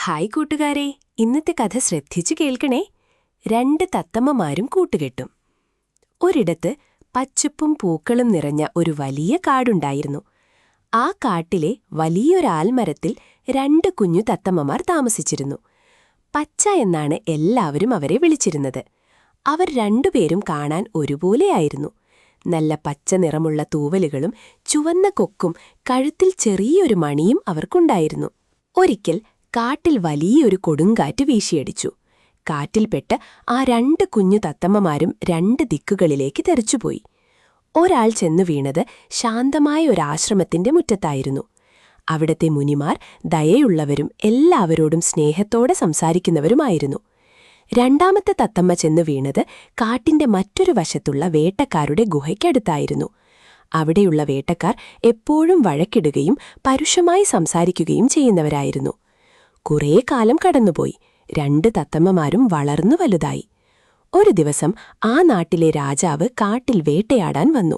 Hi കൂട്ടുകാരെ, ഇന്നത്തെ കഥ ശ്രദ്ധിച്ചു കേൾക്കണേ. 2 തത്തമ്മമാരും കൂട്ടുകെട്ടും. ഒരിടത്ത് പച്ചപ്പും പൂക്കളും നിറഞ്ഞ ഒരു വലിയ കാടുണ്ടായിരുന്നു. ആ കാട്ടിലെ വലിയൊരാൽമരത്തിൽ 2 കുഞ്ഞു തത്തമ്മമാർ താമസിച്ചിരുന്നു. പച്ച എന്നാണ് എല്ലാവരും അവരെ വിളിച്ചിരുന്നത്. അവർ രണ്ടുപേരും കാണാൻ ഒരുപോലെയായിരുന്നു. നല്ല പച്ച നിറമുള്ള തൂവലുകളും ചുവന്ന കൊക്കും കഴുത്തിൽ ചെറിയൊരു മണിയും അവർക്കുണ്ടായിരുന്നു. ഒരിക്കൽ കാട്ടിൽ വലിയൊരു കൊടുങ്കാറ്റ് വീശിയടിച്ചു. കാറ്റിൽപ്പെട്ട് ആ 2 കുഞ്ഞു തത്തമ്മമാരും 2 ദിക്കുകളിലേക്ക് തെറിച്ചുപോയി. ഒരാൾ ചെന്നു വീണത് ശാന്തമായ ഒരാശ്രമത്തിന്റെ മുറ്റത്തായിരുന്നു. അവിടത്തെ മുനിമാർ ദയയുള്ളവരും എല്ലാവരോടും സ്നേഹത്തോടെ സംസാരിക്കുന്നവരുമായിരുന്നു. രണ്ടാമത്തെ തത്തമ്മ ചെന്നു വീണത് കാട്ടിന്റെ മറ്റൊരു വശത്തുള്ള വേട്ടക്കാരുടെ ഗുഹയ്ക്കടുത്തായിരുന്നു. അവിടെയുള്ള വേട്ടക്കാർ എപ്പോഴും വഴക്കിടുകയും പരുഷമായി സംസാരിക്കുകയും ചെയ്യുന്നവരായിരുന്നു. കുറേ കാലം കടന്നുപോയി. 2 തത്തമ്മമാരും വളർന്നു വലുതായി. ഒരു ദിവസം ആ നാട്ടിലെ രാജാവ് കാട്ടിൽ വേട്ടയാടാൻ വന്നു.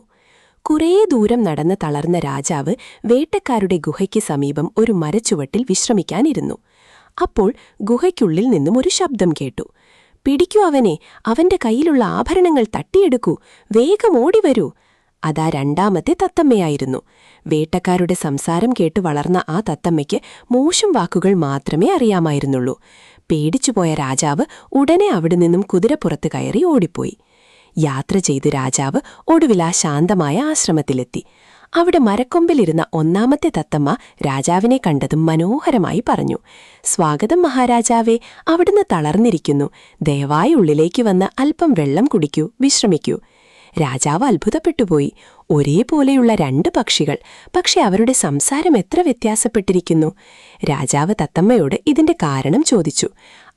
കുറേ ദൂരം നടന്ന് തളർന്ന രാജാവ് വേട്ടക്കാരുടെ ഗുഹയ്ക്ക് സമീപം ഒരു മരച്ചുവട്ടിൽ വിശ്രമിക്കാനിരുന്നു. അപ്പോൾ ഗുഹയ്ക്കുള്ളിൽ നിന്നും ഒരു ശബ്ദം കേട്ടു. "പിടിക്കൂ അവനെ, അവന്റെ കയ്യിലുള്ള ആഭരണങ്ങൾ തട്ടിയെടുക്കൂ, വേഗം ഓടിവരൂ." അതാ രണ്ടാമത്തെ തത്തമ്മയായിരുന്നു. വേട്ടക്കാരുടെ സംസാരം കേട്ട് വളർന്ന ആ തത്തമ്മയ്ക്ക് മോശം വാക്കുകൾ മാത്രമേ അറിയാമായിരുന്നുള്ളൂ. പേടിച്ചുപോയ രാജാവ് ഉടനെ അവിടെ നിന്നും കുതിരപ്പുറത്ത് കയറി ഓടിപ്പോയി. യാത്ര ചെയ്ത് രാജാവ് ഒടുവിൽ ആ ശാന്തമായ ആശ്രമത്തിലെത്തി. അവിടെ മരക്കൊമ്പിലിരുന്ന 1ാമത്തെ തത്തമ്മ രാജാവിനെ കണ്ടതും മനോഹരമായി പറഞ്ഞു: "സ്വാഗതം മഹാരാജാവേ, അവിടുന്ന് തളർന്നിരിക്കുന്നു. ദയവായി ഉള്ളിലേക്ക് വന്ന് അല്പം വെള്ളം കുടിക്കൂ, വിശ്രമിക്കൂ." രാജാവ് അത്ഭുതപ്പെട്ടുപോയി. ഒരേപോലെയുള്ള 2 പക്ഷികൾ, പക്ഷെ അവരുടെ സംസാരം എത്ര വ്യത്യാസപ്പെട്ടിരിക്കുന്നു. രാജാവ് തത്തമ്മയോട് ഇതിന്റെ കാരണം ചോദിച്ചു.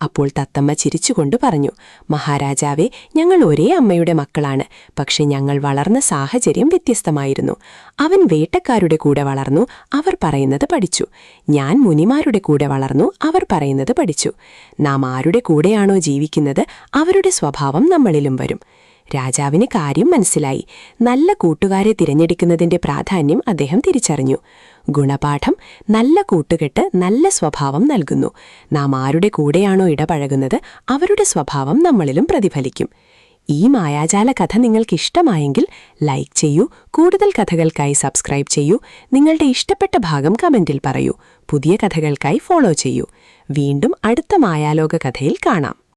അപ്പോൾ തത്തമ്മ ചിരിച്ചുകൊണ്ട് പറഞ്ഞു: "മഹാരാജാവേ, ഞങ്ങൾ ഒരേ അമ്മയുടെ മക്കളാണ്. പക്ഷെ ഞങ്ങൾ വളർന്ന സാഹചര്യം വ്യത്യസ്തമായിരുന്നു. അവൻ വേട്ടക്കാരുടെ കൂടെ വളർന്നു, അവർ പറയുന്നത് പഠിച്ചു. ഞാൻ മുനിമാരുടെ കൂടെ വളർന്നു, അവർ പറയുന്നത് പഠിച്ചു. നാം ആരുടെ കൂടെയാണോ ജീവിക്കുന്നത്, അവരുടെ സ്വഭാവം നമ്മളിലും വരും." രാജാവിന് കാര്യം മനസ്സിലായി. നല്ല കൂട്ടുകാരെ തിരഞ്ഞെടുക്കുന്നതിന്റെ പ്രാധാന്യം അദ്ദേഹം തിരിച്ചറിഞ്ഞു. ഗുണപാഠം: നല്ല കൂട്ടുകെട്ട് നല്ല സ്വഭാവം നൽകുന്നു. നാം ആരുടെ കൂടെയാണോ ഇടപഴകുന്നത്, അവരുടെ സ്വഭാവം നമ്മളിലും പ്രതിഫലിക്കും. ഈ മായാജാല കഥ നിങ്ങൾക്കിഷ്ടമായെങ്കിൽ ലൈക്ക് ചെയ്യൂ. കൂടുതൽ കഥകൾക്കായി സബ്സ്ക്രൈബ് ചെയ്യൂ. നിങ്ങളുടെ ഇഷ്ടപ്പെട്ട ഭാഗം കമന്റിൽ പറയൂ. പുതിയ കഥകൾക്കായി ഫോളോ ചെയ്യൂ. വീണ്ടും അടുത്ത മായാലോക കഥയിൽ കാണാം.